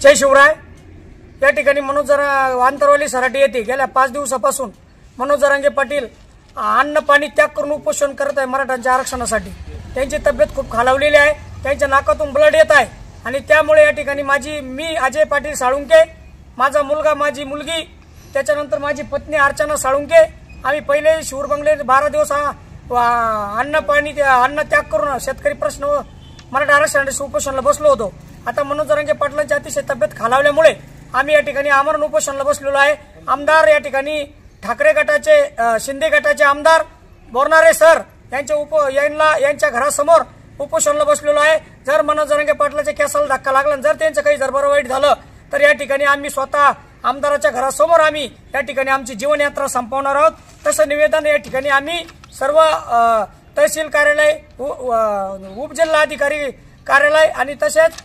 जय शिवराय। या ठिकाणी मनोज आंतरवाली सराटी येथे गेल्या 5 दिवसापासून मनोज जरांगे पाटील अन्न पाणी त्याग करून उपोषण करत आहे मराठ्यांच्या आरक्षणासाठी। त्यांची तब्येत खूप खालावलेली आहे, त्यांच्या नाकातून ब्लड येत आहे आणि त्यामुळे या ठिकाणी मी अजय पाटील साळुंके, माझा मुलगा, माझी मुलगी, त्याच्यानंतर माझी पत्नी अर्चना साळुंके, आम्ही पहिले शिवरबंगले 12 दिवस अन्न त्याग करून शेतकरी प्रश्न मराठा आरक्षणासाठी उपोषणाला बसलो होतो। आता मनोज जरांगे पाटलांची अतिशय तब्येत खालावल्यामुळे आम्ही या ठिकाणी आमरण उपोषणाला बसलेलो आहे। आमदार या ठिकाणी ठाकरे गटाचे, शिंदे गटाचे आमदार बोरनारे सर यांच्या घरासमोर उपोषणाला बसलेलो आहे। जर मनोज जरांगे पाटलाच्या केसाला धक्का लागला, जर त्यांचं काही बरं वाईट झालं तर या ठिकाणी आम्ही स्वतः आमदाराच्या घरासमोर आम्ही या ठिकाणी आमची जीवनयात्रा संपवणार आहोत। तसं निवेदन या ठिकाणी आम्ही सर्व तहसील कार्यालय, उपजिल्हाधिकारी कार्यालय आणि तसेच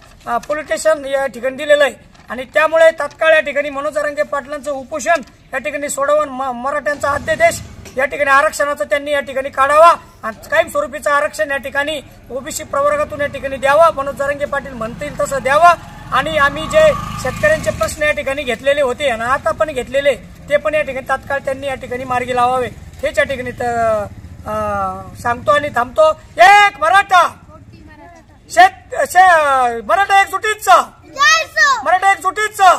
पोलीस स्टेशन या ठिकाणी दिलेलं आहे आणि त्यामुळे तात्काळ या ठिकाणी मनोज जरांगे पाटलांचं उपोषण या ठिकाणी सोडवून मराठ्यांचा अध्यादेश या ठिकाणी आरक्षणाचं त्यांनी या ठिकाणी काढावा आणि कायम स्वरूपीचं आरक्षण या ठिकाणी ओबीसी प्रवर्गातून या ठिकाणी द्यावं, मनोज जरांगे पाटील म्हणतील तसं द्यावं आणि आम्ही जे शेतकऱ्यांचे प्रश्न या ठिकाणी घेतलेले होते आणि आता पण घेतलेले ते पण या ठिकाणी तात्काळ त्यांनी या ठिकाणी मार्गी लावावे हेच या ठिकाणी सांगतो आणि थांबतो। एक मराठा मराठा एकजुटीचा, मराठा एकजुटीचा।